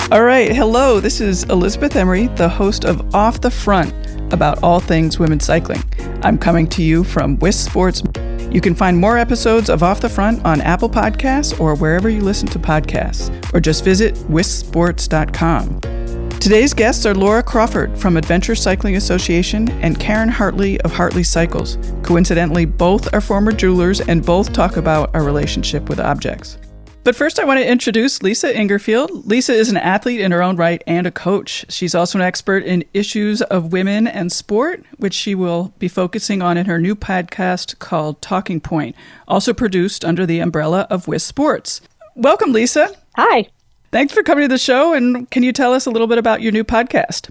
All right, hello, this is Elizabeth Emery, the host of Off the Front, about all things women's cycling. I'm coming to you from s1e4 Sports. You can find more episodes of Off the Front on Apple Podcasts or wherever you listen to podcasts, or just visit s1esports.com. Today's guests are Laura Crawford from Adventure Cycling Association and Caren Hartley of Hartley Cycles. Coincidentally, both are former jewelers and both talk about our relationship with objects. But first, I want to introduce Lisa Ingerfield. Lisa is an athlete in her own right and a coach. She's also an expert in issues of women and sport, which she will be focusing on in her new podcast called Talking Point, also produced under the umbrella of s1e Sports. Welcome, Lisa. Hi. Thanks for coming to the show, and can you tell us a little bit about your new podcast?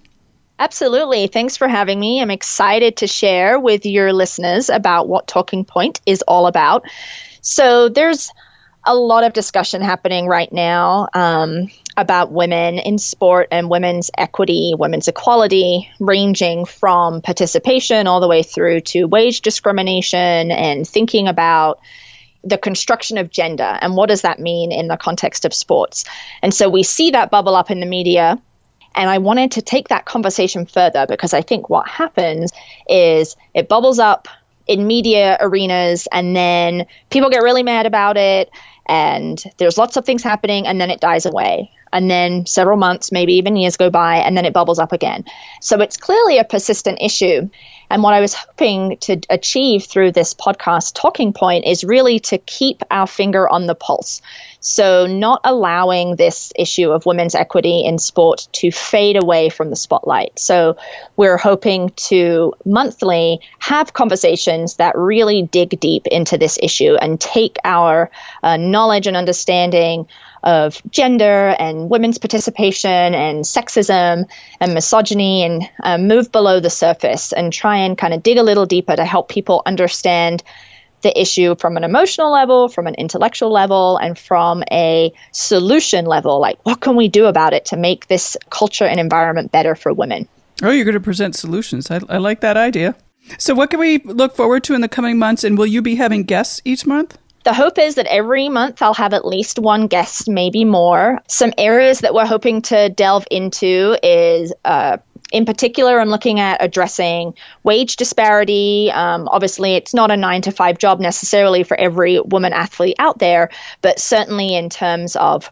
Absolutely. Thanks for having me. I'm excited to share with your listeners about what Talking Point is all about. So there's a lot of discussion happening right now about women in sport and women's equity, women's equality, ranging from participation all the way through to wage discrimination and thinking about the construction of gender and what does that mean in the context of sports. And so we see that bubble up in the media. And I wanted to take that conversation further because I think what happens is it bubbles up in media arenas and then people get really mad about it. And there's lots of things happening, and then it dies away. And then several months, maybe even years go by, and then it bubbles up again. So it's clearly a persistent issue. And what I was hoping to achieve through this podcast Talking Point is really to keep our finger on the pulse. So not allowing this issue of women's equity in sport to fade away from the spotlight. So we're hoping to monthly have conversations that really dig deep into this issue and take our knowledge and understanding of gender and women's participation and sexism and misogyny and move below the surface and try and kind of dig a little deeper to help people understand the issue from an emotional level, from an intellectual level, and from a solution level. Like, what can we do about it to make this culture and environment better for women? Oh, you're going to present solutions. I like that idea. So what can we look forward to in the coming months? And will you be having guests each month? The hope is that every month I'll have at least one guest, maybe more. Some areas that we're hoping to delve into is, in particular, I'm looking at addressing wage disparity. Obviously, it's not a 9-to-5 job necessarily for every woman athlete out there, but certainly in terms of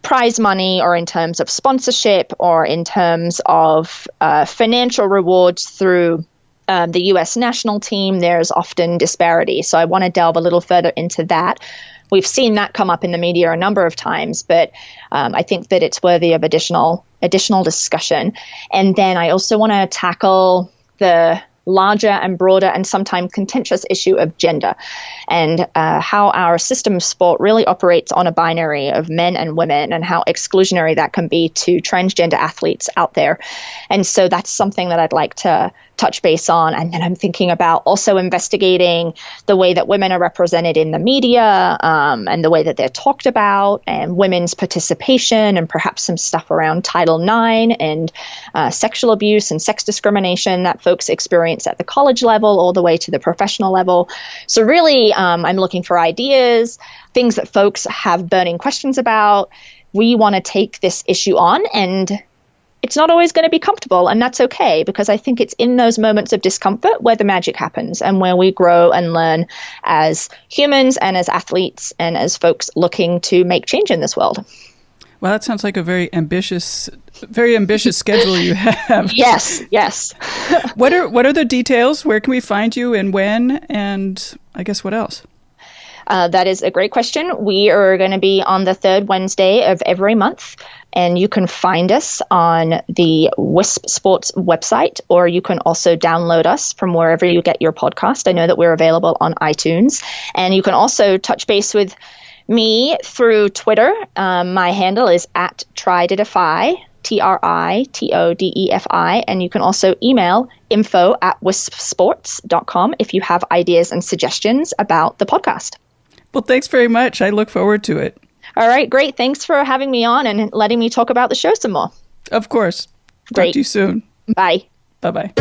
prize money or in terms of sponsorship or in terms of financial rewards through the U.S. national team, there's often disparity. So I want to delve a little further into that. We've seen that come up in the media a number of times, but I think that it's worthy of additional discussion. And then I also want to tackle the larger and broader and sometimes contentious issue of gender and how our system of sport really operates on a binary of men and women and how exclusionary that can be to transgender athletes out there. And so that's something that I'd like to touch base on. And then I'm thinking about also investigating the way that women are represented in the media and the way that they're talked about and women's participation and perhaps some stuff around Title IX and sexual abuse and sex discrimination that folks experience at the college level all the way to the professional level. So really, I'm looking for ideas, things that folks have burning questions about. We want to take this issue on, and it's not always going to be comfortable, and that's okay, because I think it's in those moments of discomfort where the magic happens and where we grow and learn as humans and as athletes and as folks looking to make change in this world. Well, that sounds like a very ambitious schedule you have. Yes. What are the details? Where can we find you and when? And I guess what else? That is a great question. We are going to be on the third Wednesday of every month, and you can find us on the s1e4 Sports website, or you can also download us from wherever you get your podcast. I know that we're available on iTunes, and you can also touch base with me through Twitter. My handle is @Tridedify, TRITODEFI, and you can also email info@s1esports.com if you have ideas and suggestions about the podcast. Well, thanks very much. I look forward to it. All right, great. Thanks for having me on and letting me talk about the show some more. Of course. Great. Talk to you soon. Bye. Bye-bye.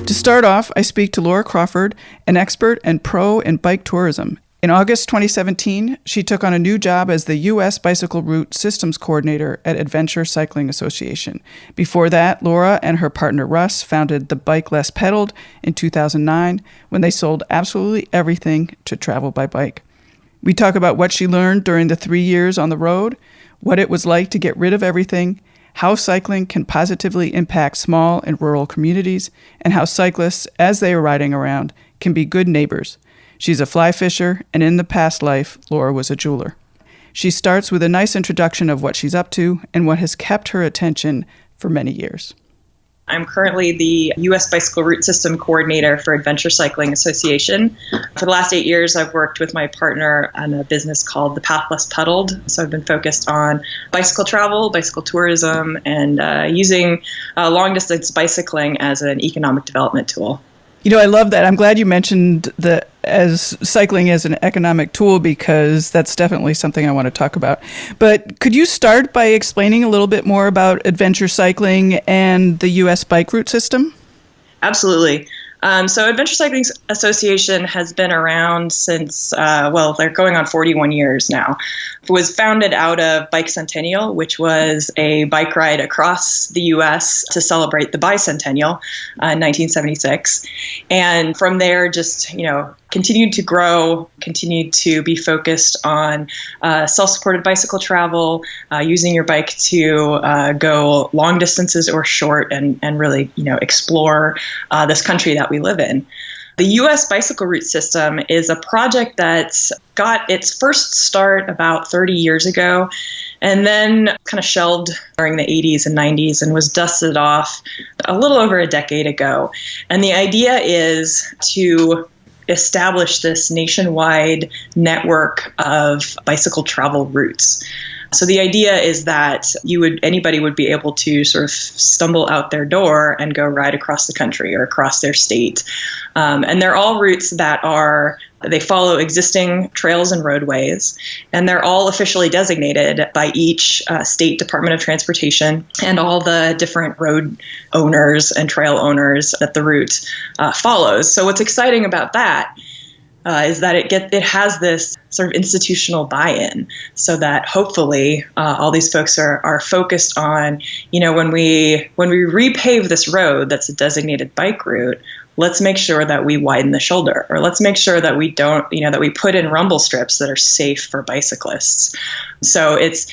To start off, I speak to Laura Crawford, an expert and pro in bike tourism. In August 2017, she took on a new job as the U.S. Bicycle Route Systems Coordinator at Adventure Cycling Association. Before that, Laura and her partner Russ founded The Bike Less Pedaled in 2009 when they sold absolutely everything to travel by bike. We talk about what she learned during the 3 years on the road, what it was like to get rid of everything, how cycling can positively impact small and rural communities, and how cyclists, as they are riding around, can be good neighbors. She's a fly fisher, and in the past life, Laura was a jeweler. She starts with a nice introduction of what she's up to and what has kept her attention for many years. I'm currently the U.S. Bicycle Route System Coordinator for Adventure Cycling Association. For the last 8 years, I've worked with my partner on a business called The Path Less Pedaled. So I've been focused on bicycle travel, bicycle tourism, and using long-distance bicycling as an economic development tool. You know, I love that. I'm glad you mentioned cycling as an economic tool, because that's definitely something I want to talk about. But could you start by explaining a little bit more about adventure cycling and the U.S. bike route system? Absolutely. So Adventure Cycling Association has been around since, they're going on 41 years now. It was founded out of Bike Centennial, which was a bike ride across the U.S. to celebrate the bicentennial in 1976. And from there, just, continued to grow, continued to be focused on self-supported bicycle travel, using your bike to go long distances or short and really, explore this country that we live in. The U.S. Bicycle Route System is a project that's got its first start about 30 years ago and then kind of shelved during the 80s and 90s and was dusted off a little over a decade ago. And the idea is to establish this nationwide network of bicycle travel routes. So the idea is that anybody would be able to sort of stumble out their door and go ride across the country or across their state. And they're all routes that they follow existing trails and roadways, and they're all officially designated by each state Department of Transportation and all the different road owners and trail owners that the route follows. So what's exciting about that is that it has this sort of institutional buy-in, so that hopefully all these folks are focused on, when we repave this road that's a designated bike route, let's make sure that we widen the shoulder, or let's make sure that we don't, that we put in rumble strips that are safe for bicyclists. So it's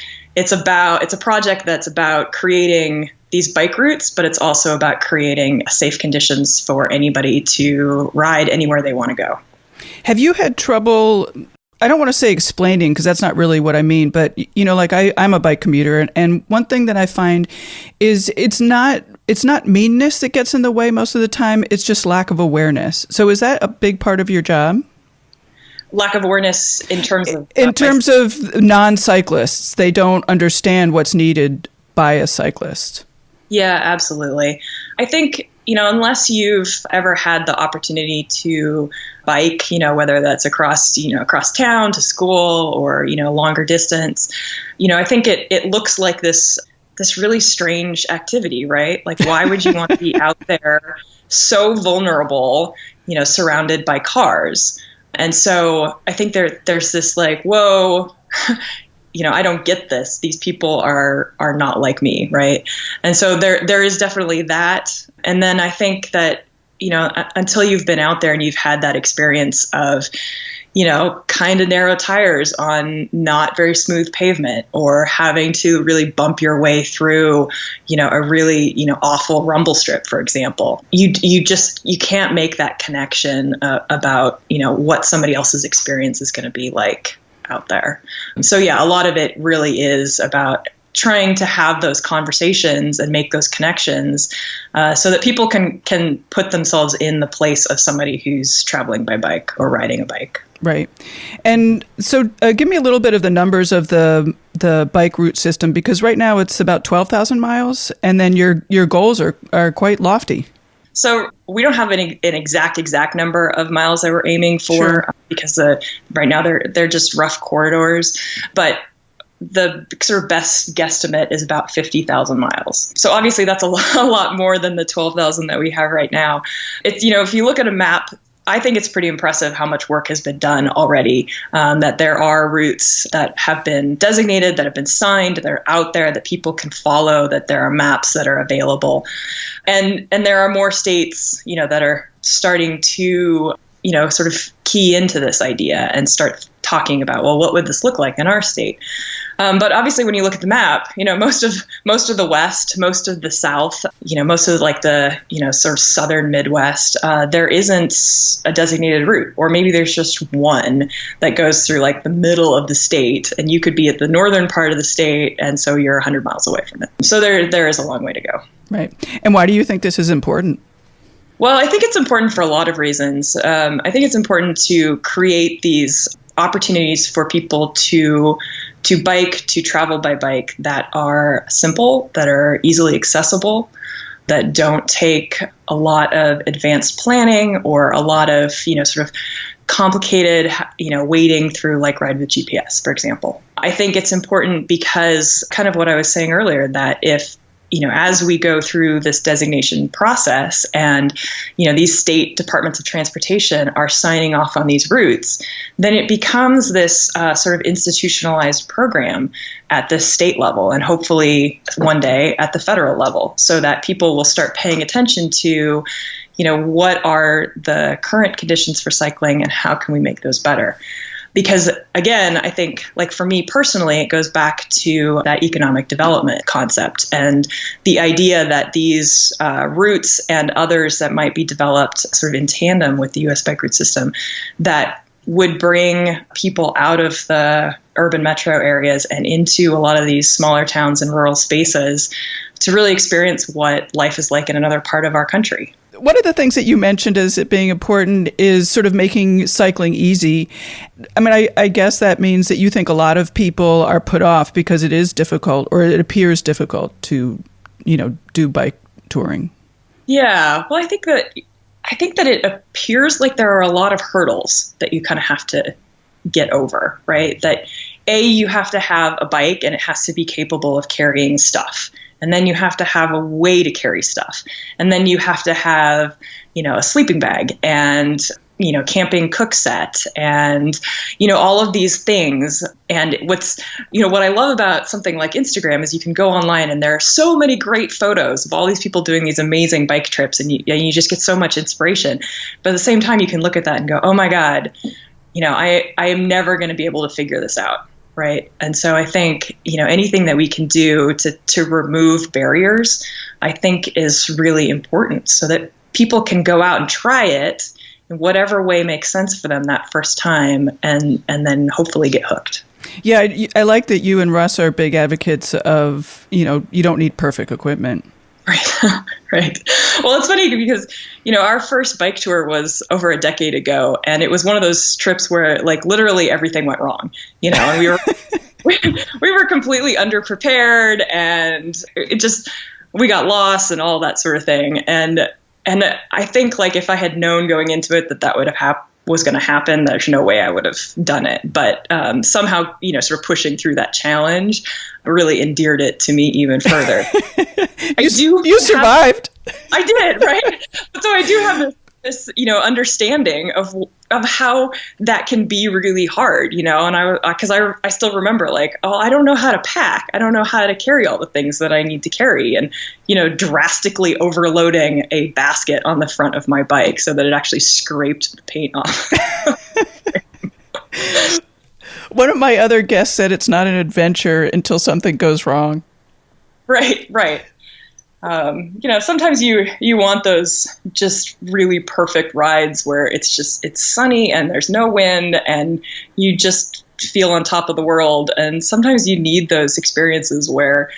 a project that's about creating these bike routes, but it's also about creating safe conditions for anybody to ride anywhere they want to go. Have you had trouble, I don't want to say explaining, because that's not really what I mean, but, I'm a bike commuter, and one thing that I find is it's not meanness that gets in the way most of the time, it's just lack of awareness. So is that a big part of your job? Lack of awareness in terms of... In terms of non-cyclists, they don't understand what's needed by a cyclist. Yeah, absolutely. I think, unless you've ever had the opportunity to bike, whether that's across town to school or, longer distance, I think it looks like this really strange activity, right? Like, why would you want to be out there so vulnerable, surrounded by cars? And so I think there's this like, whoa, I don't get this. These people are not like me, right? And so there is definitely that. And then I think that, until you've been out there and you've had that experience of, kind of narrow tires on not very smooth pavement, or having to really bump your way through, a really, awful rumble strip, for example, you can't make that connection about, what somebody else's experience is going to be like out there. So yeah, a lot of it really is about trying to have those conversations and make those connections so that people can put themselves in the place of somebody who's traveling by bike or riding a bike. Right. And so give me a little bit of the numbers of the bike route system, because right now it's about 12,000 miles, and then your goals are quite lofty. So we don't have an exact number of miles that we're aiming for, sure, because right now they're just rough corridors. But the sort of best guesstimate is about 50,000 miles. So obviously that's a lot more than the 12,000 that we have right now. It's, if you look at a map, I think it's pretty impressive how much work has been done already, that there are routes that have been designated, that have been signed, that are out there, that people can follow, that there are maps that are available. And there are more states, that are starting to, sort of key into this idea and start talking about, well, what would this look like in our state? But obviously, when you look at the map, most of the West, most of the South, most of like the, sort of southern Midwest, there isn't a designated route, or maybe there's just one that goes through like the middle of the state, and you could be at the northern part of the state, and so you're 100 miles away from it. So there is a long way to go. Right. And why do you think this is important? Well, I think it's important for a lot of reasons. I think it's important to create these opportunities for people to bike, to travel by bike that are simple, that are easily accessible, that don't take a lot of advanced planning or a lot of, sort of complicated, wading through like Ride with GPS, for example. I think it's important because kind of what I was saying earlier, that if as we go through this designation process and, these state departments of transportation are signing off on these routes, then it becomes this sort of institutionalized program at the state level and hopefully one day at the federal level, so that people will start paying attention to, what are the current conditions for cycling and how can we make those better? Because again, I think like for me personally, it goes back to that economic development concept and the idea that these routes and others that might be developed sort of in tandem with the U.S. bike route system that would bring people out of the urban metro areas and into a lot of these smaller towns and rural spaces to really experience what life is like in another part of our country. One of the things that you mentioned as it being important is sort of making cycling easy. I mean, I guess that means that you think a lot of people are put off because it is difficult, or it appears difficult to, do bike touring. Yeah, well, I think that it appears like there are a lot of hurdles that you kind of have to get over, right? That you have to have a bike and it has to be capable of carrying stuff. And then you have to have a way to carry stuff. And then you have to have, a sleeping bag and, camping cook set and, all of these things. And what I love about something like Instagram is you can go online and there are so many great photos of all these people doing these amazing bike trips and you just get so much inspiration. But at the same time, you can look at that and go, oh my God, I am never going to be able to figure this out. Right. And so I think, anything that we can do to remove barriers, I think is really important so that people can go out and try it in whatever way makes sense for them that first time and then hopefully get hooked. Yeah, I like that you and Russ are big advocates of, you don't need perfect equipment. Right. Right. Well, it's funny because, our first bike tour was over a decade ago, and it was one of those trips where like literally everything went wrong, and we were completely underprepared and we got lost and all that sort of thing. And I think like if I had known going into it that would have was going to happen, there's no way I would have done it. But somehow, sort of pushing through that challenge really endeared it to me even further. You survived. I did, right? So I do have this understanding of how that can be really hard, and I still remember like, oh, I don't know how to pack. I don't know how to carry all the things that I need to carry, and drastically overloading a basket on the front of my bike so that it actually scraped the paint off. One of my other guests said it's not an adventure until something goes wrong. Right. Sometimes you want those just really perfect rides where it's sunny and there's no wind and you just feel on top of the world. And sometimes you need those experiences where,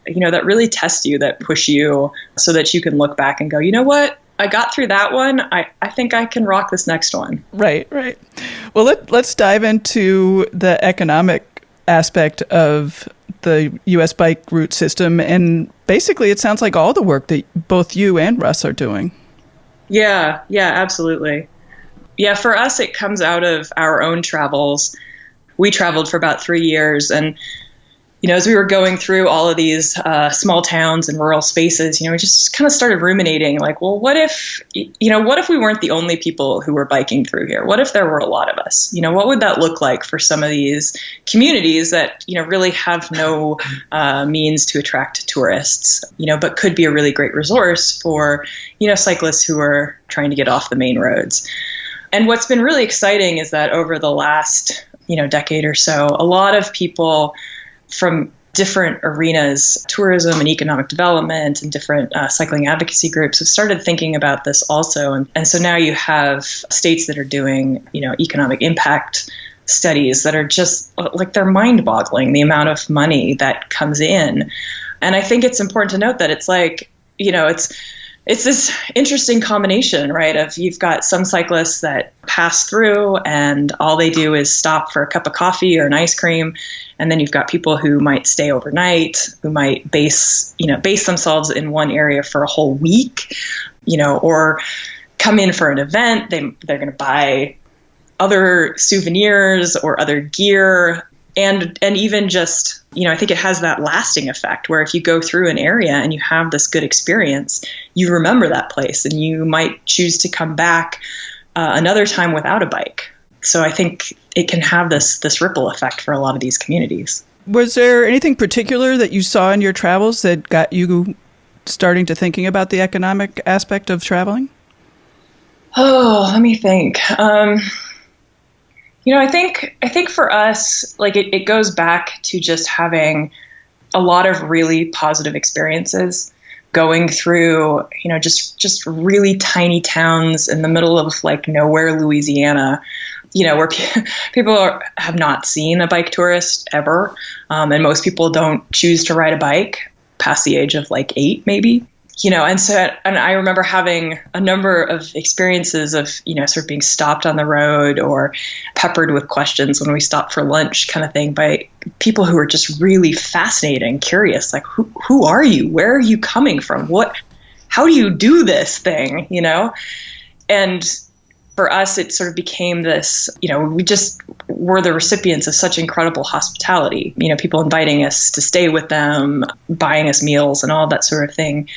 that really test you, that push you so that you can look back and go, you know what? I got through that one. I think I can rock this next one. Right. Well, let's dive into the economic aspect of the U.S. bike route system. And basically, it sounds like all the work that both you and Russ are doing. Yeah, absolutely. Yeah, for us, it comes out of our own travels. We traveled for about 3 years. And, as we were going through all of these small towns and rural spaces, we just kind of started ruminating like, well, what if we weren't the only people who were biking through here? What if there were a lot of us? What would that look like for some of these communities that, really have no means to attract tourists, but could be a really great resource for, cyclists who are trying to get off the main roads. And what's been really exciting is that over the last, decade or so, a lot of people from different arenas, tourism and economic development and different cycling advocacy groups have started thinking about this also. And so now you have states that are doing, economic impact studies that are just like, they're mind-boggling, the amount of money that comes in. And I think it's important to note that it's like, it's this interesting combination, right, of you've got some cyclists that pass through and all they do is stop for a cup of coffee or an ice cream. And then you've got people who might stay overnight, who might base themselves in one area for a whole week, or come in for an event. They're going to buy other souvenirs or other gear. And even just, I think it has that lasting effect where if you go through an area and you have this good experience, you remember that place and you might choose to come back another time without a bike. So I think it can have this ripple effect for a lot of these communities. Was there anything particular that you saw in your travels that got you starting to thinking about the economic aspect of traveling? Let me think. I think for us, like it goes back to just having a lot of really positive experiences going through, just really tiny towns in the middle of like nowhere, Louisiana, where people have not seen a bike tourist ever. And most people don't choose to ride a bike past the age of like 8, maybe. And I remember having a number of experiences of, sort of being stopped on the road or peppered with questions when we stopped for lunch kind of thing by people who were just really fascinated and curious. Like, who are you? Where are you coming from? How do you do this thing? And for us, it sort of became this, we just were the recipients of such incredible hospitality, people inviting us to stay with them, buying us meals and all that sort of thing,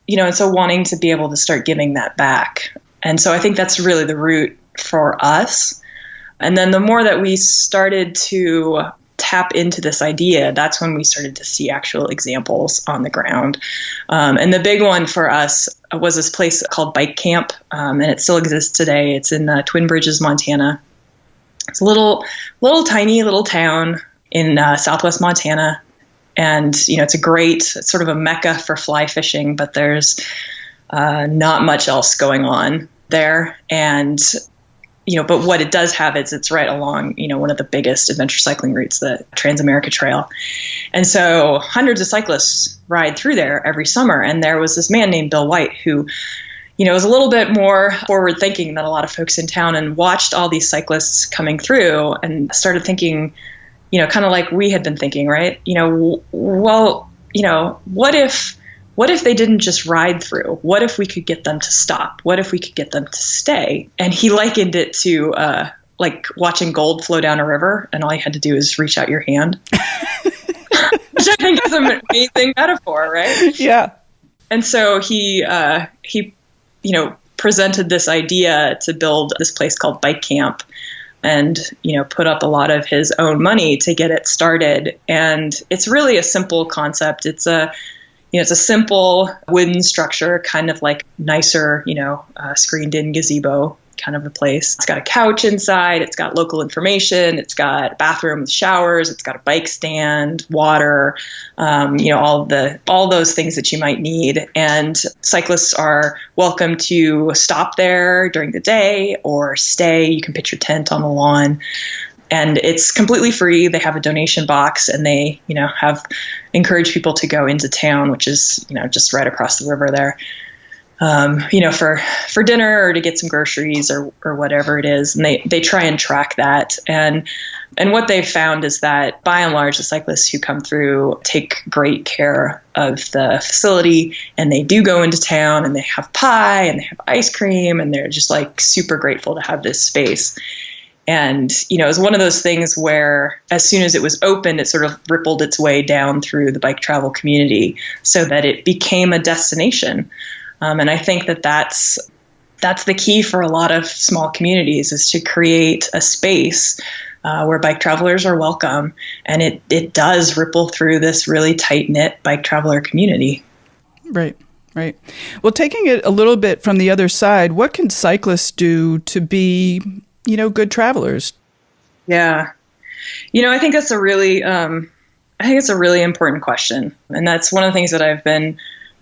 and so wanting to be able to start giving that back. And so I think that's really the root for us. And then the more that we started to tap into this idea, that's when we started to see actual examples on the ground. And the big one for us was this place called Bike Camp, and it still exists today. It's in Twin Bridges, Montana. It's a little tiny town in southwest Montana. And, it's sort of a mecca for fly fishing, but there's not much else going on there. And but what it does have is it's right along, one of the biggest adventure cycling routes, the Trans-America Trail. And so hundreds of cyclists ride through there every summer. And there was this man named Bill White who, was a little bit more forward thinking than a lot of folks in town and watched all these cyclists coming through and started thinking, kind of like we had been thinking, right? What if they didn't just ride through? What if we could get them to stop? What if we could get them to stay? And he likened it to like watching gold flow down a river, and all you had to do is reach out your hand. Which I think is an amazing metaphor, right? Yeah. And so he presented this idea to build this place called Bike Camp, and put up a lot of his own money to get it started. And it's really a simple concept. It's a simple wooden structure, kind of like nicer, screened-in gazebo kind of a place. It's got a couch inside. It's got local information. It's got a bathroom with showers. It's got a bike stand, water, all those things that you might need. And cyclists are welcome to stop there during the day or stay. You can pitch your tent on the lawn. And it's completely free. They have a donation box, and they, have encouraged people to go into town, which is, just right across the river there, for dinner or to get some groceries or whatever it is. And they try and track that. And what they've found is that by and large, the cyclists who come through take great care of the facility, and they do go into town and they have pie and they have ice cream, and they're just like super grateful to have this space. And, it was one of those things where as soon as it was opened, it sort of rippled its way down through the bike travel community so that it became a destination. And I think that that's the key for a lot of small communities, is to create a space where bike travelers are welcome. And it does ripple through this really tight-knit bike traveler community. Right. Right. Well, taking it a little bit from the other side, what can cyclists do to be, good travelers? Yeah. I think that's a really important question. And that's one of the things that I've been,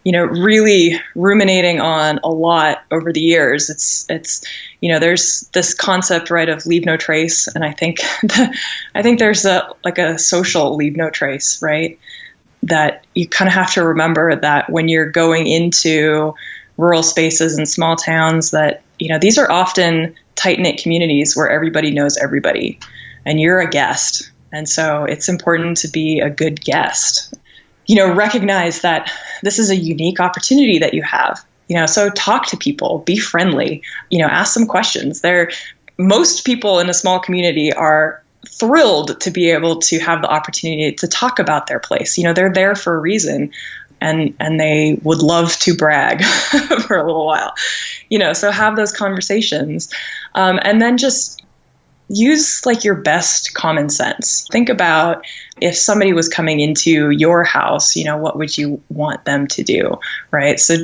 really ruminating on a lot over the years. It's there's this concept, right, of leave no trace. And I think there's a social leave no trace, right? That you kind of have to remember that when you're going into rural spaces and small towns, that, these are often tight-knit communities where everybody knows everybody and you're a guest. And so it's important to be a good guest. Recognize that this is a unique opportunity that you have. So talk to people, be friendly, ask some questions. Most people in a small community are thrilled to be able to have the opportunity to talk about their place. They're there for a reason, and they would love to brag for a little while. So have those conversations, and then just use your best common sense. Think about if somebody was coming into your house, what would you want them to do, right? So,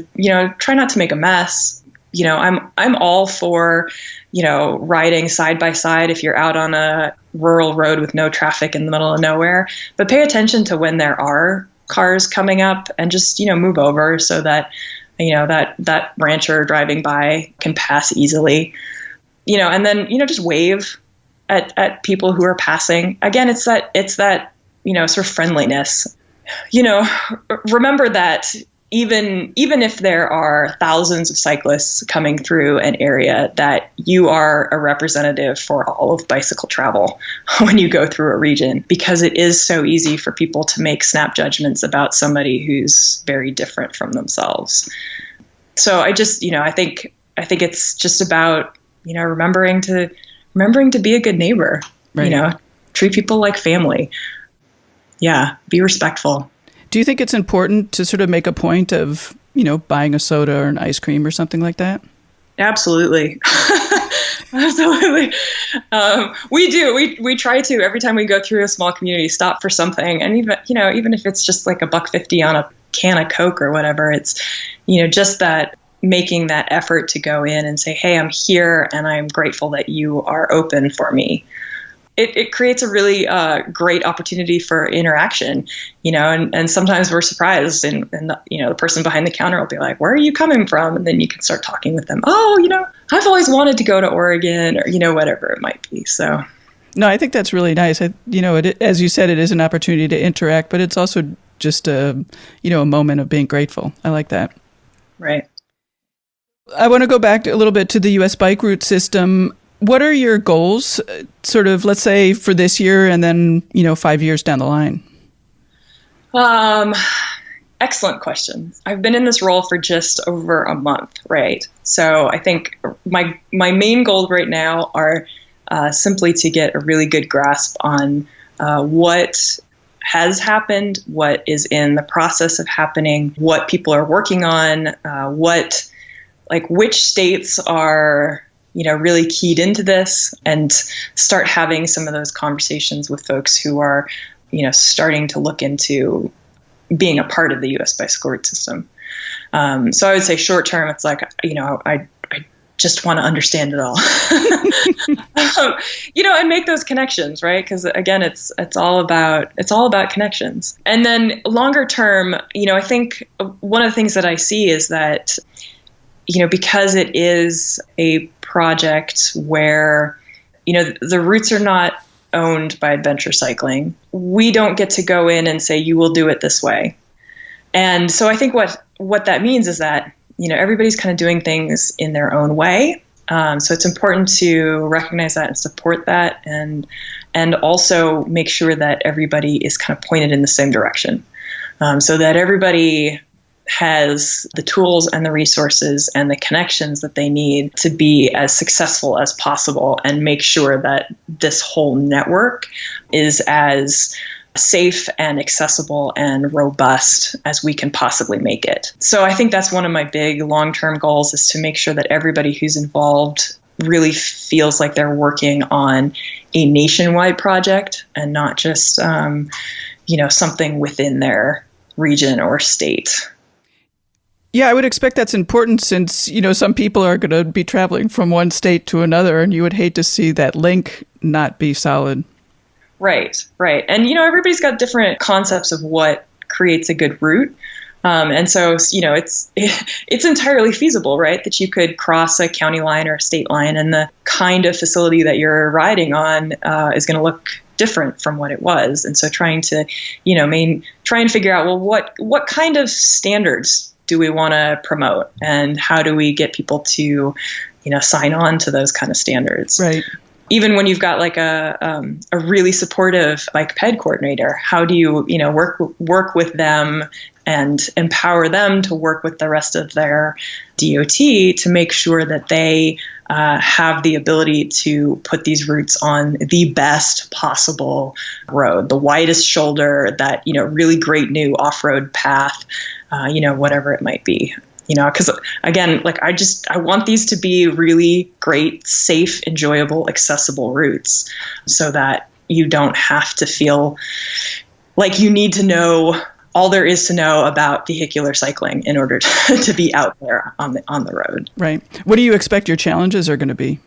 try not to make a mess. I'm all for, riding side by side if you're out on a rural road with no traffic in the middle of nowhere, but pay attention to when there are cars coming up and just, move over so that, that rancher driving by can pass easily, and then, just wave at people who are passing. Again, it's that, sort of friendliness. Remember that even if there are thousands of cyclists coming through an area, that you are a representative for all of bicycle travel when you go through a region, because it is so easy for people to make snap judgments about somebody who's very different from themselves. So I just, I think it's just about, remembering to be a good neighbor, right. Treat people like family. Yeah. Be respectful. Do you think it's important to sort of make a point of, buying a soda or an ice cream or something like that? Absolutely. Absolutely. We do. We try to, every time we go through a small community, stop for something. And even if it's just like $1.50 on a can of Coke or whatever, it's, just that making that effort to go in and say, hey, I'm here and I'm grateful that you are open for me. It creates a really great opportunity for interaction, and sometimes we're surprised and the person behind the counter will be like, where are you coming from? And then you can start talking with them. Oh, I've always wanted to go to Oregon, or, whatever it might be. So. No, I think that's really nice. As you said, it is an opportunity to interact, but it's also just a moment of being grateful. I like that. Right. I want to go back a little bit to the U.S. bike route system. What are your goals, sort of, let's say, for this year and then, 5 years down the line? Excellent question. I've been in this role for just over a month, right? So I think my main goals right now are simply to get a really good grasp on what has happened, what is in the process of happening, what people are working on, which states are really keyed into this, and start having some of those conversations with folks who are, starting to look into being a part of the U.S. bicycle route system. So I would say short term, it's like, I just want to understand it all, and make those connections, right? Because again, it's all about connections. And then longer term, I think one of the things that I see is that, because it is a project where, the routes are not owned by Adventure Cycling, we don't get to go in and say, you will do it this way. And so I think what that means is that, everybody's kind of doing things in their own way. So it's important to recognize that and support that, and also make sure that everybody is kind of pointed in the same direction, so that everybody has the tools and the resources and the connections that they need to be as successful as possible and make sure that this whole network is as safe and accessible and robust as we can possibly make it. So I think that's one of my big long-term goals, is to make sure that everybody who's involved really feels like they're working on a nationwide project and not just, something within their region or state. Yeah, I would expect that's important since, some people are going to be traveling from one state to another, and you would hate to see that link not be solid. Right. And, everybody's got different concepts of what creates a good route. And so, it's entirely feasible, right, that you could cross a county line or a state line, and the kind of facility that you're riding on is going to look different from what it was. And so trying to, try and figure out, well, what kind of standards do we want to promote, and how do we get people to, sign on to those kind of standards? Right. Even when you've got like a really supportive bike ped coordinator, how do you, work with them and empower them to work with the rest of their DOT to make sure that they have the ability to put these routes on the best possible road, the widest shoulder, that, really great new off-road path, whatever it might be. Because again, I want these to be really great, safe, enjoyable, accessible routes, so that you don't have to feel like you need to know all there is to know about vehicular cycling in order to be out there on the road. Right. What do you expect your challenges are going to be?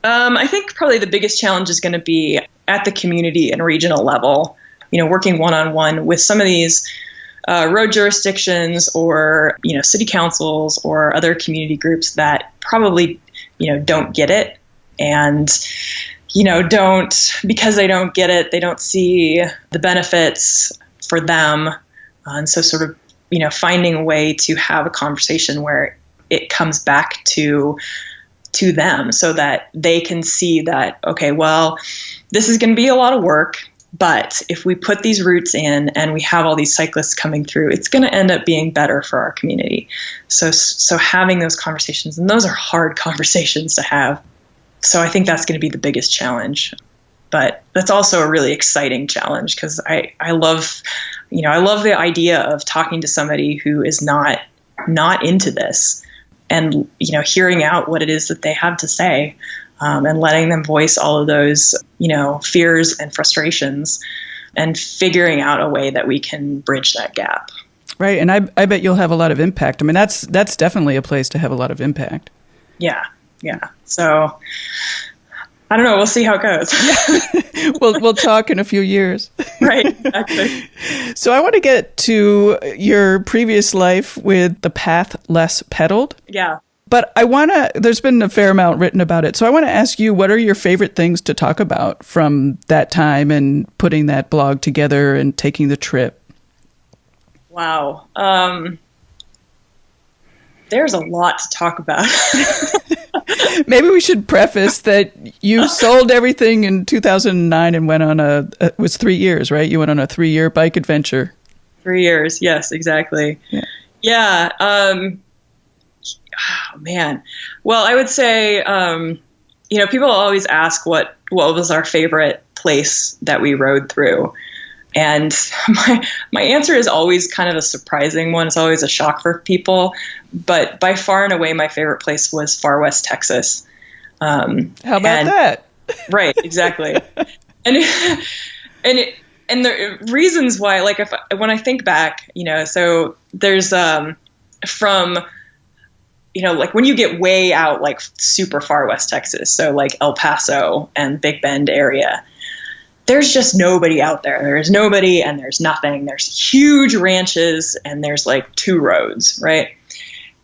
I think probably the biggest challenge is going to be at the community and regional level, working one-on-one with some of these road jurisdictions or, city councils or other community groups that probably, don't get it. And, because they don't get it, they don't see the benefits for them. And so sort of, finding a way to have a conversation where it comes back to them, so that they can see that, okay, well, this is going to be a lot of work. But if we put these routes in and we have all these cyclists coming through, it's going to end up being better for our community. So having those conversations, and those are hard conversations to have. So I think that's going to be the biggest challenge. But that's also a really exciting challenge, because I love the idea of talking to somebody who is not into this, and, hearing out what it is that they have to say. And letting them voice all of those, fears and frustrations, and figuring out a way that we can bridge that gap. Right. And I bet you'll have a lot of impact. I mean, that's definitely a place to have a lot of impact. Yeah. So I don't know. We'll see how it goes. We'll talk in a few years. Right. Exactly. So I want to get to your previous life with the path less pedaled. Yeah. But there's been a fair amount written about it. So I want to ask you, what are your favorite things to talk about from that time and putting that blog together and taking the trip? Wow. There's a lot to talk about. Maybe we should preface that you sold everything in 2009 and went on it was 3 years, right? You went on a 3-year bike adventure. 3 years. Yes, exactly. Yeah. Oh, man. Well, I would say, people always ask what was our favorite place that we rode through. And my answer is always kind of a surprising one. It's always a shock for people. But by far and away, my favorite place was Far West Texas. How about that? Right, exactly. and the reasons why, when I think back, so there's from when you get way out, super far West Texas, so El Paso and Big Bend area, there's just nobody out there. There's nobody and there's nothing. There's huge ranches and there's 2 roads, right?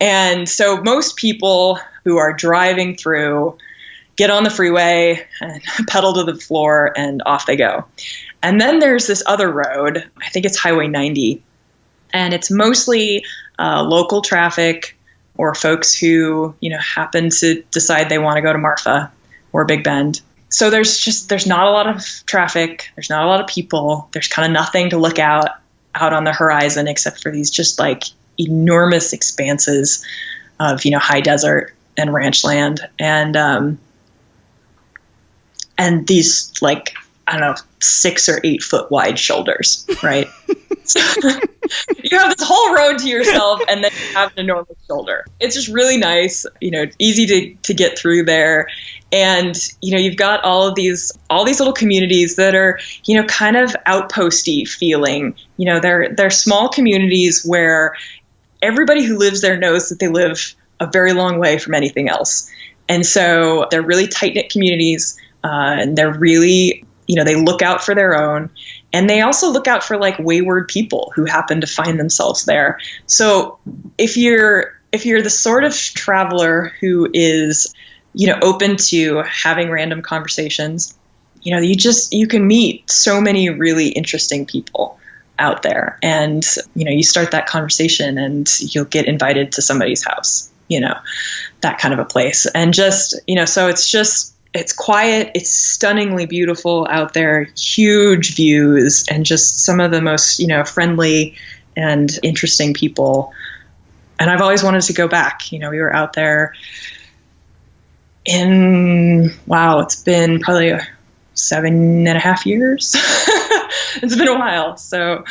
And so most people who are driving through get on the freeway and pedal to the floor and off they go. And then there's this other road, I think it's Highway 90, and it's mostly local traffic, or folks who, happen to decide they want to go to Marfa or Big Bend. So there's not a lot of traffic. There's not a lot of people. There's kind of nothing to look at out on the horizon except for these just like enormous expanses of, high desert and ranch land. And these like, I don't know, 6 or 8 foot wide shoulders, right? So you have this whole road to yourself and then you have an enormous shoulder. It's just really nice, easy to get through there. And, you've got all these little communities that are, kind of outposty feeling. They're small communities where everybody who lives there knows that they live a very long way from anything else. And so they're really tight-knit communities, and they're really, they look out for their own. And they also look out for like wayward people who happen to find themselves there. So if you're the sort of traveler who is, open to having random conversations, you can meet so many really interesting people out there. And, you start that conversation and you'll get invited to somebody's house, that kind of a place. And just, so it's quiet, it's stunningly beautiful out there, huge views, and just some of the most, friendly and interesting people. And I've always wanted to go back. We were out there it's been probably 7.5 years. It's been a while. So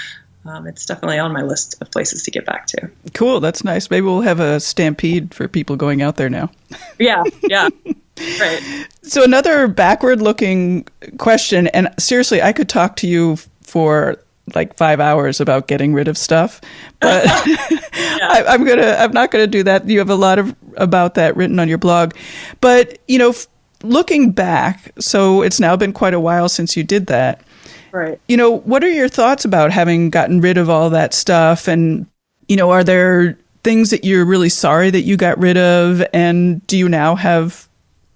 it's definitely on my list of places to get back to. Cool. That's nice. Maybe we'll have a stampede for people going out there now. Yeah. Right. So another backward-looking question, and seriously, I could talk to you for like 5 hours about getting rid of stuff, but Yeah. I'm not gonna do that. You have a lot about that written on your blog, but looking back, so it's now been quite a while since you did that. Right. What are your thoughts about having gotten rid of all that stuff, and are there things that you're really sorry that you got rid of, and do you now have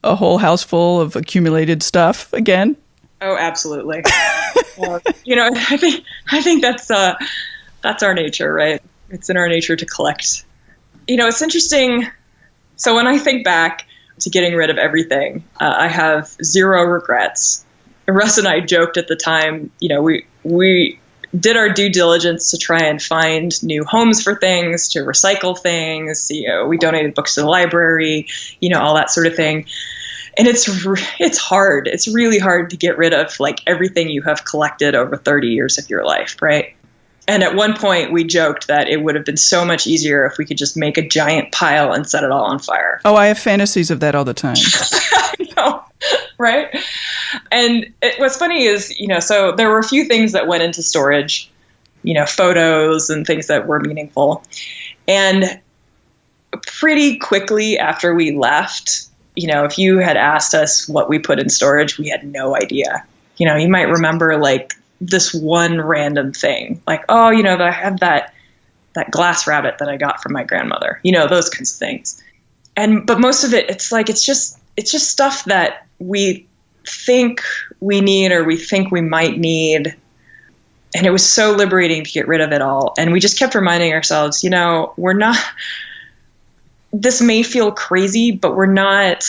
a whole house full of accumulated stuff again? Oh, absolutely. I think that's our nature, right? It's in our nature to collect. It's interesting. So when I think back to getting rid of everything, I have zero regrets. Russ and I joked at the time, we did our due diligence to try and find new homes for things, to recycle things. We donated books to the library, all that sort of thing. And it's hard. It's really hard to get rid of like everything you have collected over 30 years of your life, right? And at one point we joked that it would have been so much easier if we could just make a giant pile and set it all on fire. Oh, I have fantasies of that all the time. I know, right? And what's funny is, so there were a few things that went into storage, photos and things that were meaningful. And pretty quickly after we left, if you had asked us what we put in storage, we had no idea. You might remember like this one random thing, like, oh, I have that glass rabbit that I got from my grandmother, those kinds of things. But most of it, it's just stuff that we think we need or we think we might need. And it was so liberating to get rid of it all. And we just kept reminding ourselves, this may feel crazy, but we're not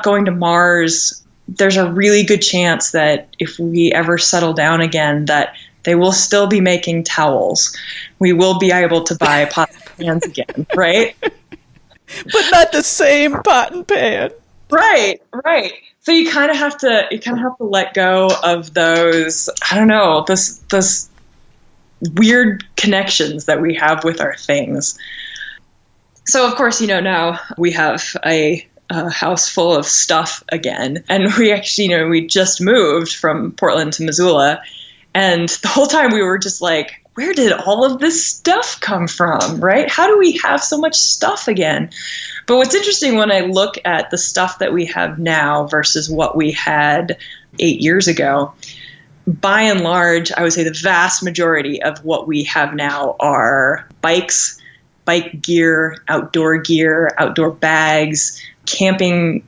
going to Mars. There's a really good chance that if we ever settle down again, that they will still be making towels. We will be able to buy pots and pans again, right? But not the same pot and pan. Right. So you kind of have to let go of those, I don't know, those weird connections that we have with our things. So, of course, now we have a house full of stuff again. And we actually, we just moved from Portland to Missoula. And the whole time we were just like, where did all of this stuff come from, right? How do we have so much stuff again? But what's interesting when I look at the stuff that we have now versus what we had 8 years ago, by and large, I would say the vast majority of what we have now are bikes, bike gear, outdoor bags, camping,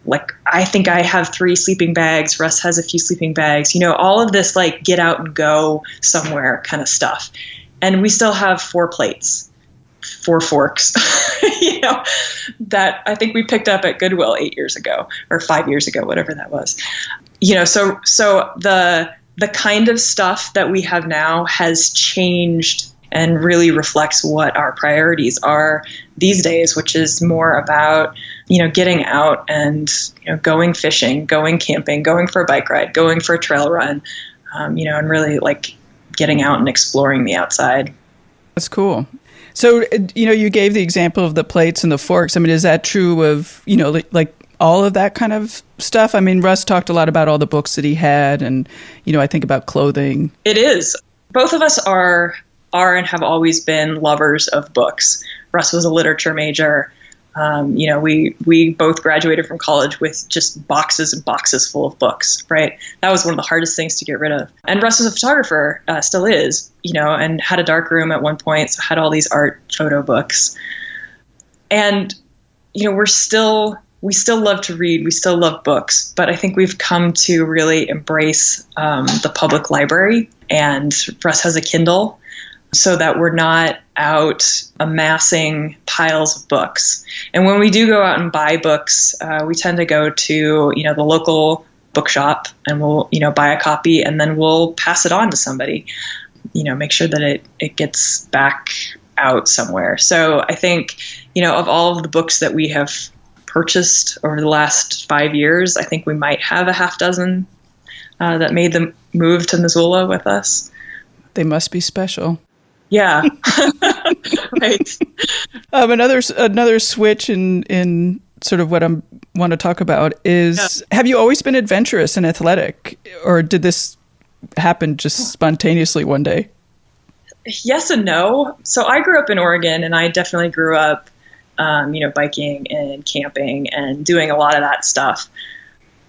like I think I have 3 sleeping bags. Russ has a few sleeping bags, all of this like get out and go somewhere kind of stuff. And we still have 4 plates, 4 forks, that I think we picked up at Goodwill 8 years ago or 5 years ago, whatever that was. So the the kind of stuff that we have now has changed and really reflects what our priorities are these days, which is more about, getting out and, going fishing, going camping, going for a bike ride, going for a trail run, and really like getting out and exploring the outside. That's cool. So, you gave the example of the plates and the forks. I mean, is that true of, like all of that kind of stuff? I mean, Russ talked a lot about all the books that he had, and, I think about clothing. It is. Both of us are and have always been lovers of books. Russ was a literature major. We both graduated from college with just boxes and boxes full of books, right? That was one of the hardest things to get rid of. And Russ was a photographer, still is, and had a dark room at one point, so had all these art photo books. And, we still love to read. We still love books, but I think we've come to really embrace the public library, and Russ has a Kindle, so that we're not out amassing piles of books. And when we do go out and buy books, we tend to go to, the local bookshop, and we'll, buy a copy, and then we'll pass it on to somebody, make sure that it gets back out somewhere. So I think, of all of the books that we have purchased over the last 5 years, I think we might have a half dozen that made the move to Missoula with us. They must be special. Yeah. Right. Another switch in sort of what I want to talk about is, Have you always been adventurous and athletic, or did this happen just spontaneously one day? Yes and no. So I grew up in Oregon, and I definitely grew up, biking and camping and doing a lot of that stuff.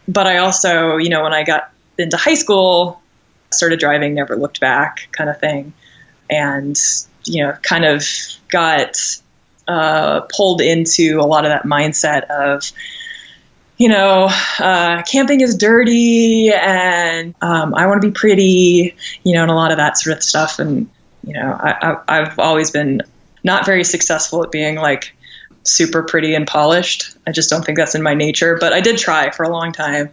But I also, when I got into high school, started driving, never looked back kind of thing. And, kind of got pulled into a lot of that mindset of, camping is dirty, and I want to be pretty, and a lot of that sort of stuff. And, I've always been not very successful at being like super pretty and polished. I just don't think that's in my nature, but I did try for a long time.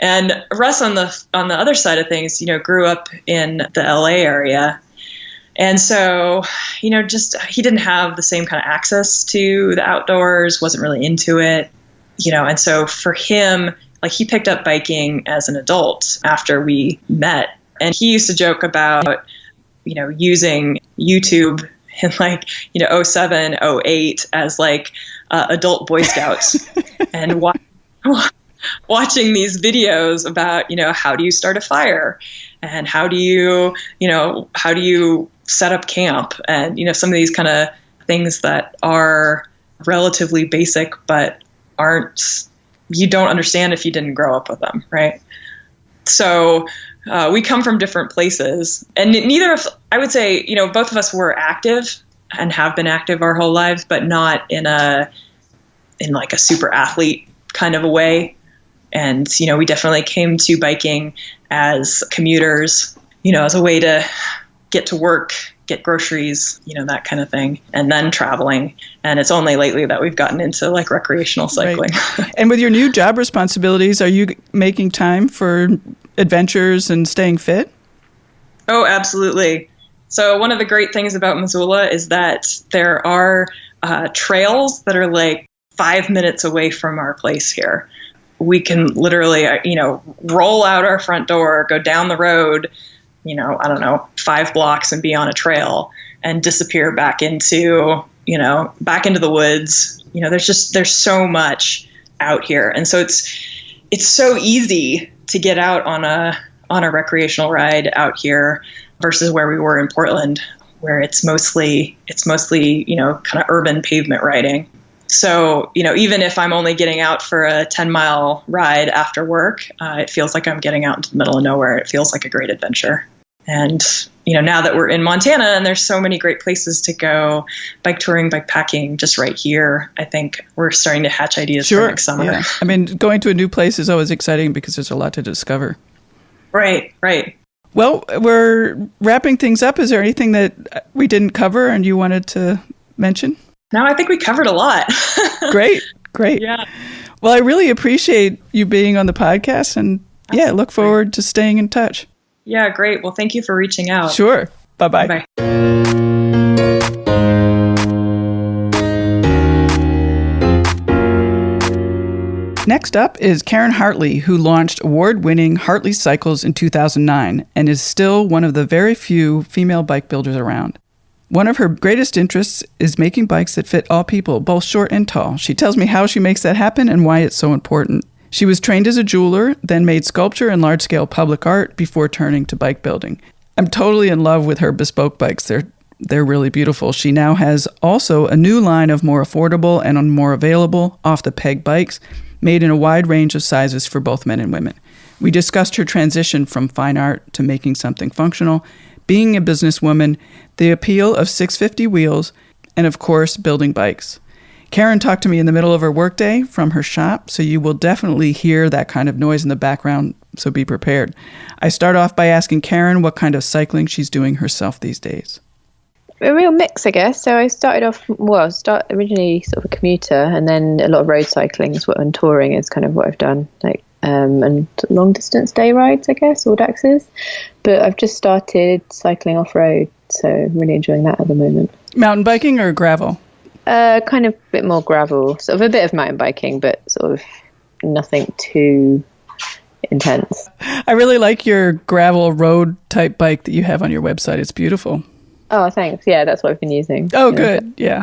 And Russ on the other side of things, grew up in the LA area. And so, just he didn't have the same kind of access to the outdoors, wasn't really into it, and so for him, like he picked up biking as an adult after we met. And he used to joke about, using YouTube in like, 07, 08 as like adult Boy Scouts and watching these videos about, how do you start a fire, and how do you set up camp, and, some of these kind of things that are relatively basic, but you don't understand if you didn't grow up with them. Right. So we come from different places, and I would say, both of us were active and have been active our whole lives, but not in like a super athlete kind of a way. And, we definitely came to biking as commuters, as a way to get to work, get groceries, that kind of thing, and then traveling. And it's only lately that we've gotten into like recreational cycling. Right. And with your new job responsibilities, are you making time for adventures and staying fit? Oh, absolutely. So one of the great things about Missoula is that there are trails that are like 5 minutes away from our place here. We can literally, roll out our front door, go down the road, 5 blocks and be on a trail and disappear back into the woods. There's so much out here. And so it's so easy to get out on a recreational ride out here versus where we were in Portland, where it's mostly, kind of urban pavement riding. So, even if I'm only getting out for a 10-mile ride after work, it feels like I'm getting out into the middle of nowhere. It feels like a great adventure. And, now that we're in Montana and there's so many great places to go bike touring, bike packing just right here, I think we're starting to hatch ideas for next summer. Yeah. I mean, going to a new place is always exciting because there's a lot to discover. Right. Well, we're wrapping things up. Is there anything that we didn't cover and you wanted to mention? No, I think we covered a lot. Great. Yeah. Well, I really appreciate you being on the podcast, and look forward to staying in touch. Yeah, great. Well, thank you for reaching out. Sure. Bye-bye. Bye. Next up is Caren Hartley, who launched award-winning Hartley Cycles in 2009 and is still one of the very few female bike builders around. One of her greatest interests is making bikes that fit all people, both short and tall. She tells me how she makes that happen and why it's so important. She was trained as a jeweler, then made sculpture and large-scale public art before turning to bike building. I'm totally in love with her bespoke bikes. They're really beautiful. She now has also a new line of more affordable and more available off-the-peg bikes made in a wide range of sizes for both men and women. We discussed her transition from fine art to making something functional, being a businesswoman, the appeal of 650 wheels, and of course, building bikes. Caren talked to me in the middle of her workday from her shop, so you will definitely hear that kind of noise in the background, so be prepared. I start off by asking Caren what kind of cycling she's doing herself these days. A real mix, I guess. So I started off, originally sort of a commuter, and then a lot of road cycling and touring is kind of what I've done, and long distance day rides, I guess, or Daxes. But I've just started cycling off road, so really enjoying that at the moment. Mountain biking or gravel? Kind of a bit more gravel, sort of a bit of mountain biking, but sort of nothing too intense. I really like your gravel road type bike that you have on your website. It's beautiful. Oh, thanks. Yeah, that's what I've been using. Oh, good. Yeah.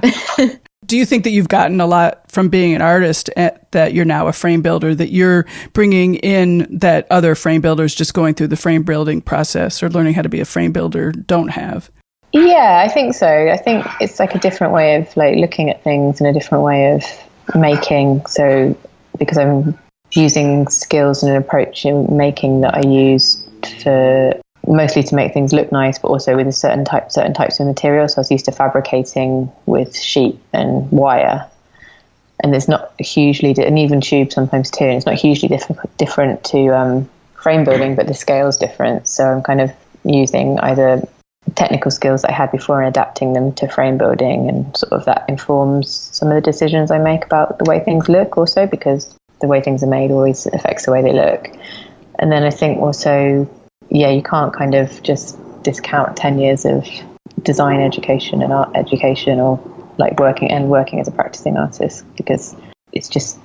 Do you think that you've gotten a lot from being an artist that you're now a frame builder, that you're bringing in that other frame builders just going through the frame building process or learning how to be a frame builder don't have? Yeah, I think so. I think it's like a different way of looking at things and a different way of making. So because I'm using skills and an approach in making that I use for mostly to make things look nice, but also with certain types of material. So I was used to fabricating with sheet and wire, and it's not hugely, and even tube sometimes too, and it's not hugely different to frame building, but the scale's different. So I'm kind of using either technical skills that I had before and adapting them to frame building, and sort of that informs some of the decisions I make about the way things look also, because the way things are made always affects the way they look. And then I think also, you can't kind of just discount 10 years of design education and art education, or working as a practicing artist, because it's just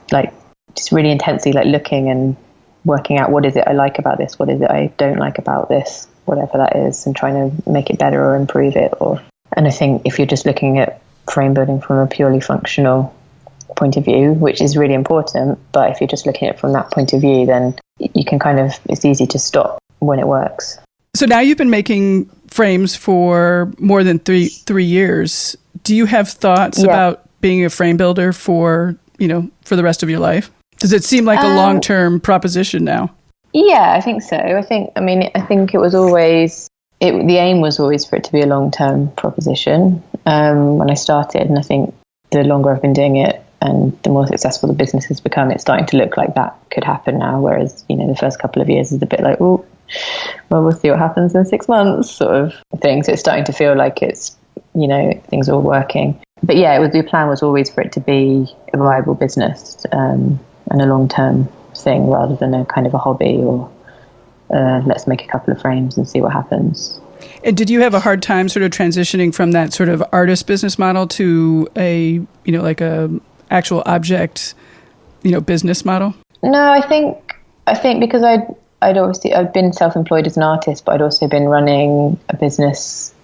really intensely looking and working out what is it I like about this, what is it I don't like about this, whatever that is, and trying to make it better or improve it. And I think if you're just looking at frame building from a purely functional point of view, which is really important, but if you're just looking at it from that point of view, then you can it's easy to stop when it works. So now you've been making frames for more than three years. Do you have thoughts about being a frame builder for the rest of your life? Does it seem like a long-term proposition now? Yeah, I think so. I think it was always, the aim was always for it to be a long-term proposition when I started. And I think the longer I've been doing it and the more successful the business has become, it's starting to look like that could happen now. Whereas, the first couple of years is a bit like, oh, well, we'll see what happens in 6 months sort of thing. So it's starting to feel like it's, things are all working. But yeah, the plan was always for it to be a viable business and a long-term thing, rather than a kind of a hobby or let's make a couple of frames and see what happens. And did you have a hard time sort of transitioning from that sort of artist business model to a actual object, business model? No, I think because I'd been self-employed as an artist, but I'd also been running a business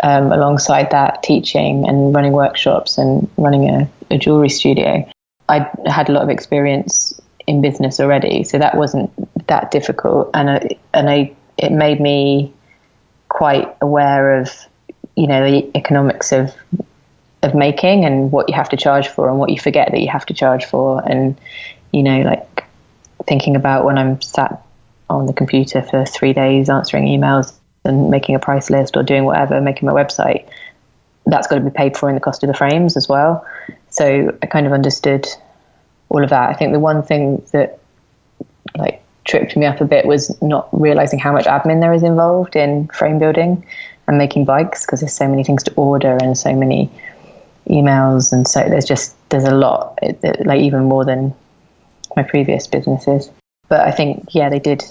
alongside that, teaching and running workshops and running a jewelry studio. I had a lot of experience in business already, so that wasn't that difficult, and it made me quite aware of the economics of making and what you have to charge for and what you forget that you have to charge for, and thinking about when I'm sat on the computer for 3 days answering emails and making a price list or doing whatever, making my website, that's got to be paid for in the cost of the frames as well. So I kind of understood all of that. I think the one thing that tripped me up a bit was not realizing how much admin there is involved in frame building and making bikes, because there's so many things to order and so many emails, and so there's a lot, even more than my previous businesses. But I think they did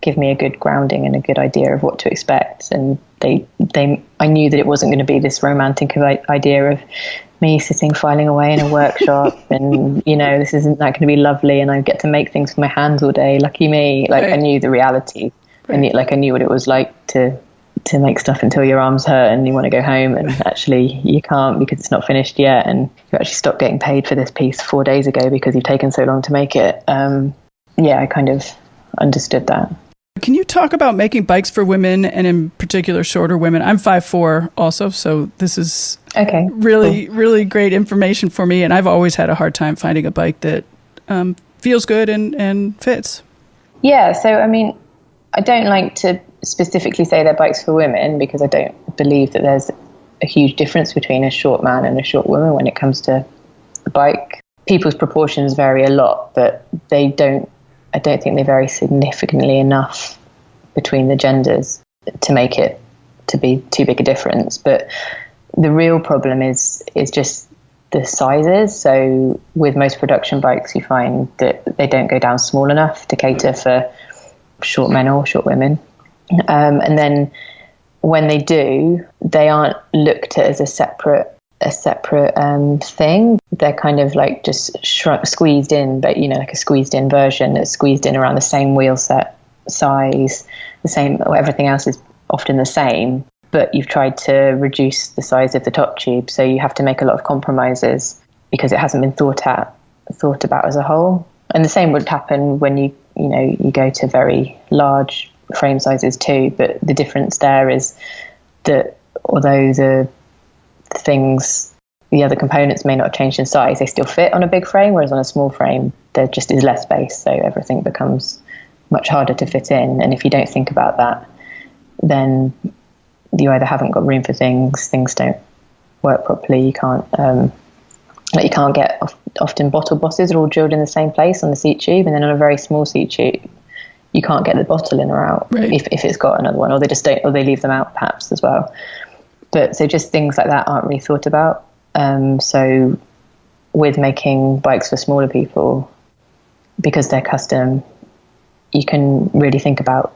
give me a good grounding and a good idea of what to expect. And I knew that it wasn't going to be this romantic idea of me sitting filing away in a workshop and, you know, this isn't that going to be lovely and I get to make things with my hands all day, lucky me. Like, I knew the reality. Right. I knew what it was like to make stuff until your arms hurt and you want to go home, and actually you can't because it's not finished yet, and you actually stopped getting paid for this piece 4 days ago because you've taken so long to make it. I kind of understood that. Can you talk about making bikes for women, and in particular shorter women? I'm 5'4" also, so this is really great information for me, and I've always had a hard time finding a bike that feels good and fits. Yeah, so I mean, I don't like to specifically say they're bikes for women because I don't believe that there's a huge difference between a short man and a short woman when it comes to the bike. People's proportions vary a lot, but I don't think they vary significantly enough between the genders to make it to be too big a difference. But the real problem is just the sizes. So with most production bikes, you find that they don't go down small enough to cater for short men or short women. And then when they do, they aren't looked at as a separate thing. They're kind of like just squeezed in, but you know, like a squeezed in version that's squeezed in around the same wheel set size, the same, everything else is often the same, but you've tried to reduce the size of the top tube, so you have to make a lot of compromises because it hasn't been thought about as a whole. And the same would happen when you go to very large frame sizes too, but the difference there is that although the other components may not have changed in size, they still fit on a big frame, whereas on a small frame there just is less space, so everything becomes much harder to fit in. And if you don't think about that, then you either haven't got room for things don't work properly, you can't get often bottle bosses are all drilled in the same place on the seat tube, and then on a very small seat tube you can't get the bottle in or out, right, if it's got another one, or they just don't, or they leave them out perhaps as well. But so just things like that aren't really thought about. So with making bikes for smaller people, because they're custom, you can really think about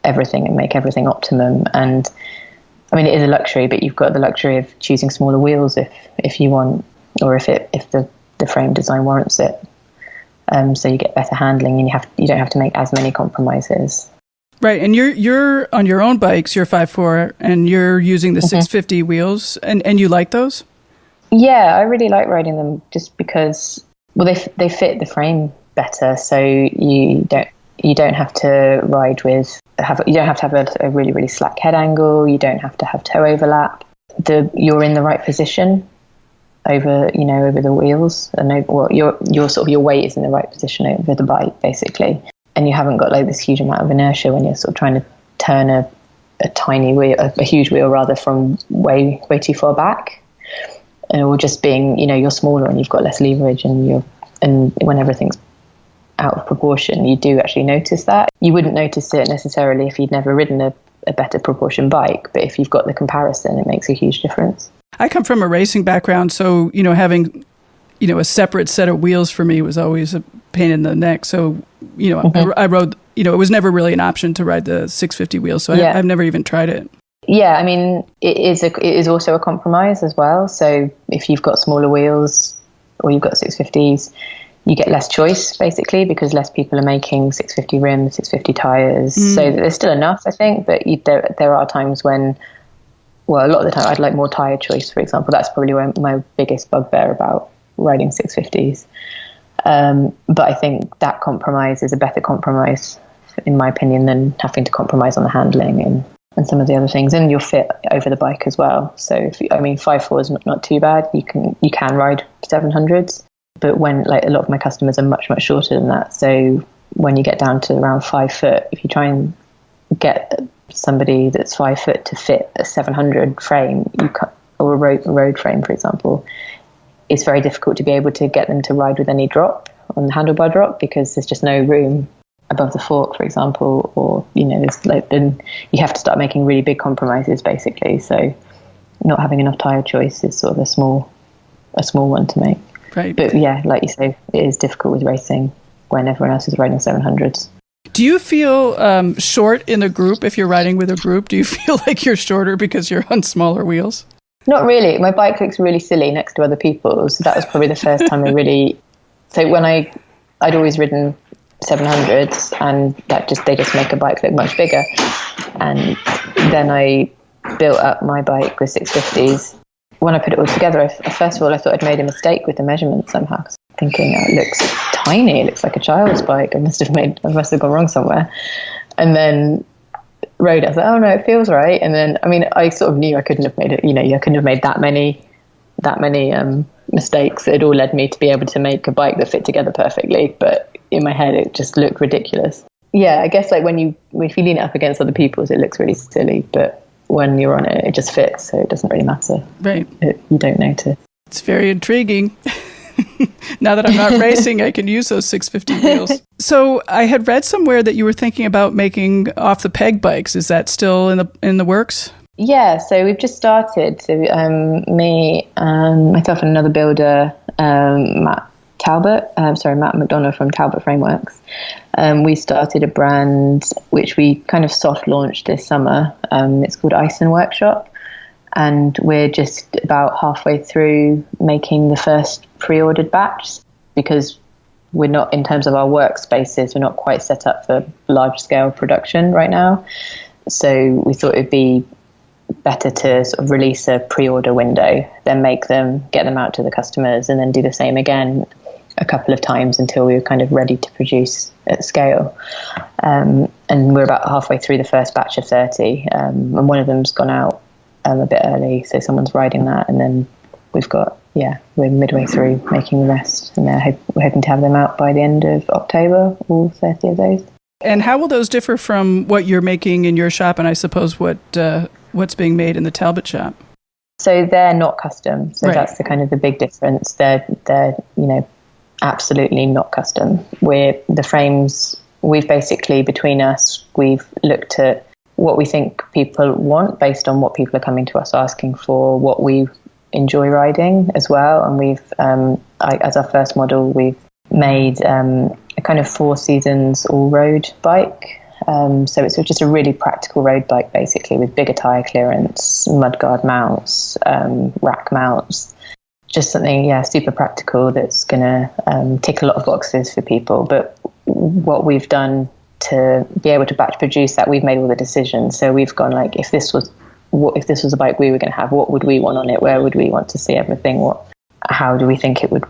everything and make everything optimum. And I mean, it is a luxury, but you've got the luxury of choosing smaller wheels if you want, or if the frame design warrants it. So you get better handling, and you don't have to make as many compromises. Right, and you're on your own bikes. You're 5'4", and you're using the 650 wheels, and you like those? Yeah, I really like riding them just because, well, they fit the frame better. So you don't have to ride you don't have to have a really, really slack head angle. You don't have to have toe overlap. You're in the right position over the wheels, and your weight is in the right position over the bike, basically. And you haven't got like this huge amount of inertia when you're sort of trying to turn a tiny wheel, a huge wheel rather, from way too far back, or just being, you're smaller and you've got less leverage, and when everything's out of proportion, you do actually notice that. You wouldn't notice it necessarily if you'd never ridden a better proportion bike, but if you've got the comparison, it makes a huge difference. I come from a racing background, so having a separate set of wheels for me was always a pain in the neck. So I rode, it was never really an option to ride the 650 wheels, so yeah. I've never even tried it. Yeah, I mean, it is also a compromise as well. So if you've got smaller wheels or you've got 650s, you get less choice, basically, because less people are making 650 rims, 650 tires. So there's still enough, I think, but there are times when, well, a lot of the time I'd like more tire choice, for example. That's probably my biggest bugbear about riding 650s. But I think that compromise is a better compromise, in my opinion, than having to compromise on the handling and some of the other things, and you'll fit over the bike as well. So 5'4" is not too bad. You can ride 700s, but when, like, a lot of my customers are much, much shorter than that. So when you get down to around 5 foot, if you try and get somebody that's 5 foot to fit a 700 frame, or a road frame, for example, it's very difficult to be able to get them to ride with any drop on the handlebar drop, because there's just no room above the fork, for example, or then you have to start making really big compromises, basically. So not having enough tire choice is sort of a small one to make. Right. But yeah, like you say, it is difficult with racing when everyone else is riding 700s. Do you feel short in a group if you're riding with a group? Do you feel like you're shorter because you're on smaller wheels? Not really. My bike looks really silly next to other people's. So that was probably the first time I really... So when I'd always ridden 700s, and they just make a bike look much bigger. And then I built up my bike with 650s. When I put it all together, first of all, I thought I'd made a mistake with the measurements somehow. Thinking, it looks tiny. It looks like a child's bike. I must have gone wrong somewhere. And then rode it. I was like, oh no, it feels right. And then, I sort of knew I couldn't have made it. I couldn't have made that many mistakes. It all led me to be able to make a bike that fit together perfectly. But in my head, it just looked ridiculous. Yeah, I guess like if you lean it up against other people's, it looks really silly. But when you're on it, it just fits. So it doesn't really matter. Right. You don't notice. It's very intriguing. Now that I'm not racing, I can use those 650 wheels. So I had read somewhere that you were thinking about making off the peg bikes. Is that still in the works? Yeah, so we've just started. So me, myself and another builder, Matt McDonough from Talbot Frameworks. We started a brand which we kind of soft launched this summer. It's called Ison Workshop. And we're just about halfway through making the first pre-ordered batch, because we're not, in terms of our workspaces, we're not quite set up for large-scale production right now. So we thought it'd be better to sort of release a pre-order window, then make them, get them out to the customers, and then do the same again a couple of times until we were kind of ready to produce at scale. And we're about halfway through the first batch of 30, and one of them's gone out a bit early, so someone's riding that, and then we're midway through making the rest, and we're hoping to have them out by the end of October, all 30 of those. And how will those differ from what you're making in your shop, and I suppose what's being made in the Talbot shop? So they're not custom, so right. That's the kind of the big difference. They're absolutely not custom. The frames, we've basically, between us, we've looked at what we think people want based on what people are coming to us asking for, what we enjoy riding as well. And we've, as our first model, we've made a kind of 4 seasons all-road bike. So it's just a really practical road bike, basically, with bigger tyre clearance, mudguard mounts, rack mounts. Just something, super practical that's going to tick a lot of boxes for people. But what we've done to be able to batch produce that, we've made all the decisions. So we've gone like, if this was a bike we were going to have, what would we want on it? Where would we want to see everything? How do we think it would,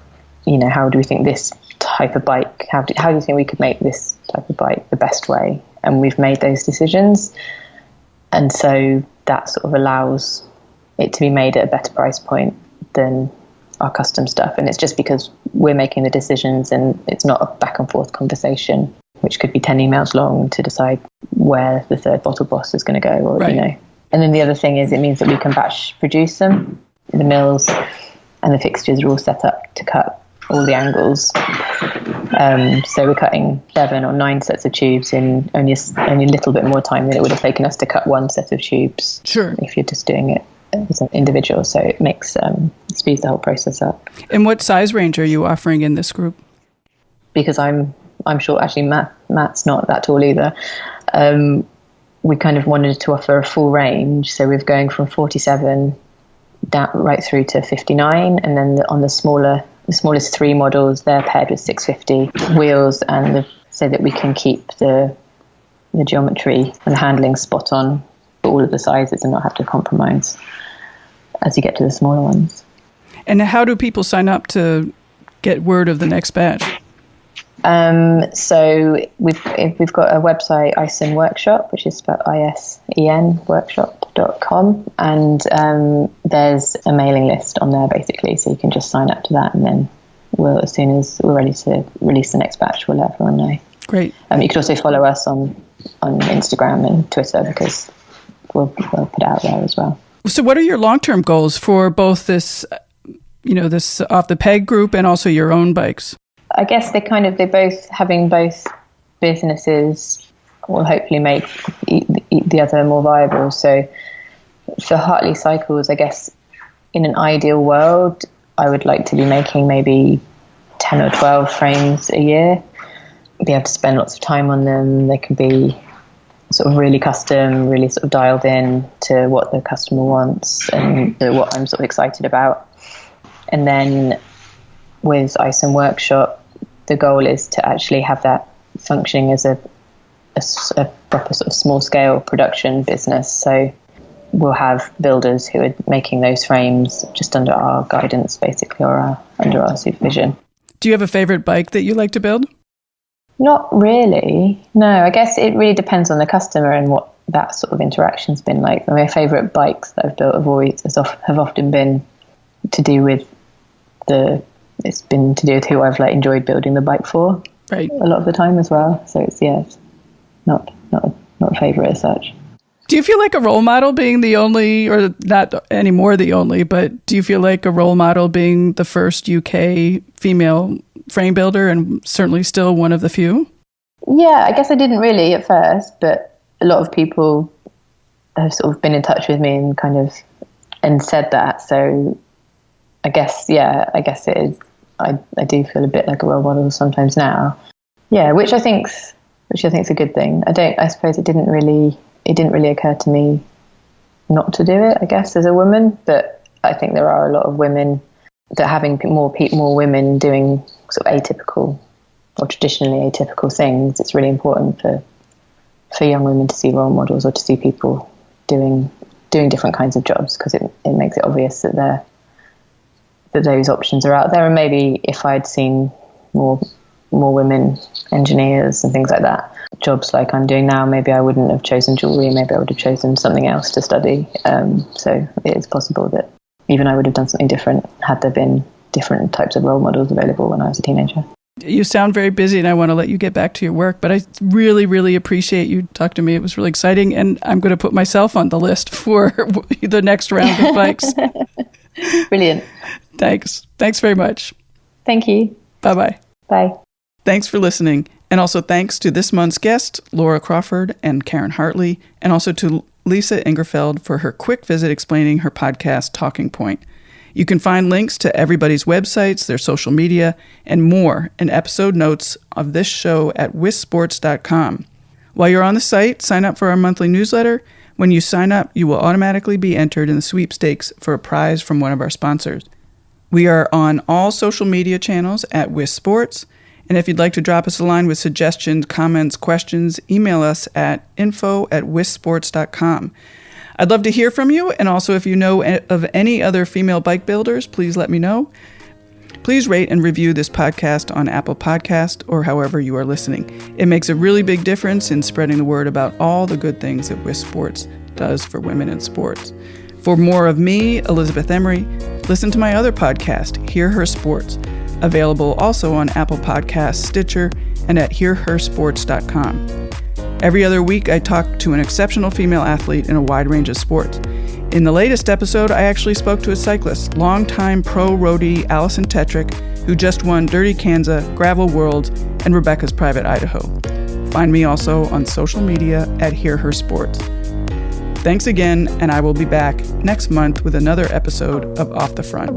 how do we think this type of bike, how do you think we could make this type of bike the best way? And we've made those decisions. And so that sort of allows it to be made at a better price point than our custom stuff. And it's just because we're making the decisions, and it's not a back and forth conversation, which could be 10 emails long to decide where the third bottle boss is going to go, or, right. And then the other thing is, it means that we can batch produce them. The mills and the fixtures are all set up to cut all the angles. So we're cutting 7 or 9 sets of tubes in only a little bit more time than it would have taken us to cut one set of tubes. Sure. If you're just doing it as an individual. So it makes speeds the whole process up. And what size range are you offering in this group? Because I'm sure actually Matt's not that tall either. We kind of wanted to offer a full range, so we're going from 47 down right through to 59, and then on the smallest 3 models, they're paired with 650 wheels, and so that we can keep the geometry and the handling spot on for all of the sizes and not have to compromise as you get to the smaller ones. And how do people sign up to get word of the next batch? So we've got a website, Ison Workshop, which is spelled ISEN workshop.com, and there's a mailing list on there basically, so you can just sign up to that, and then as soon as we're ready to release the next batch, we'll let everyone know. Great. You could also follow us on Instagram and Twitter, because we'll put it out there as well. So what are your long-term goals for both this, this off the peg group and also your own bikes? I guess having both businesses will hopefully make the other more viable. So for Hartley Cycles, I guess in an ideal world, I would like to be making maybe 10 or 12 frames a year. be able to spend lots of time on them. They can be sort of really custom, really sort of dialed in to what the customer wants and what I'm sort of excited about. And then with Ice and Workshop, the goal is to actually have that functioning as a proper sort of small scale production business. So we'll have builders who are making those frames just under our guidance, basically, or under our supervision. Do you have a favorite bike that you like to build? Not really. No, I guess it really depends on the customer and what that sort of interaction's been like. My favorite bikes that I've built have often been to do with who I've like enjoyed building the bike for. Right. A lot of the time as well. So it's not a favorite as such. Do you feel like a role model being the only, or not anymore the only, but do you feel like a role model being the first UK female frame builder and certainly still one of the few? Yeah, I guess I didn't really at first, but a lot of people have sort of been in touch with me and said that. So I guess it is. I do feel a bit like a role model sometimes now. Yeah, which I think's a good thing. I suppose it didn't really occur to me not to do it, I guess, as a woman. But I think there are a lot of women that having more women doing sort of atypical or traditionally atypical things. It's really important for young women to see role models or to see people doing different kinds of jobs, because it makes it obvious that those options are out there. And maybe if I'd seen more women engineers and things like that, jobs like I'm doing now, maybe I wouldn't have chosen jewellery, maybe I would have chosen something else to study. So it is possible that even I would have done something different had there been different types of role models available when I was a teenager. You sound very busy and I want to let you get back to your work, but I really, really appreciate you talking to me. It was really exciting, and I'm going to put myself on the list for the next round of bikes. Brilliant. Thanks very much. Thank you. Bye-bye. Bye. Thanks for listening. And also thanks to this month's guests, Laura Crawford and Caren Hartley, and also to Lisa Ingerfeld for her quick visit explaining her podcast, Talking Point. You can find links to everybody's websites, their social media, and more in episode notes of this show at s1e4.com. While you're on the site, sign up for our monthly newsletter. When you sign up, you will automatically be entered in the sweepstakes for a prize from one of our sponsors. We are on all social media channels at s1e4. And if you'd like to drop us a line with suggestions, comments, questions, email us at info@s1e4.com. I'd love to hear from you, and also if you know of any other female bike builders, please let me know. Please rate and review this podcast on Apple Podcast or however you are listening. It makes a really big difference in spreading the word about all the good things that s1e4 does for women in sports. For more of me, Elizabeth Emery, listen to my other podcast, Hear Her Sports, available also on Apple Podcasts, Stitcher, and at hearhersports.com. Every other week, I talk to an exceptional female athlete in a wide range of sports. In the latest episode, I actually spoke to a cyclist, longtime pro roadie Allison Tetrick, who just won Dirty Kansas, Gravel Worlds, and Rebecca's Private Idaho. Find me also on social media at Hear Her Sports. Thanks again, and I will be back next month with another episode of Off the Front.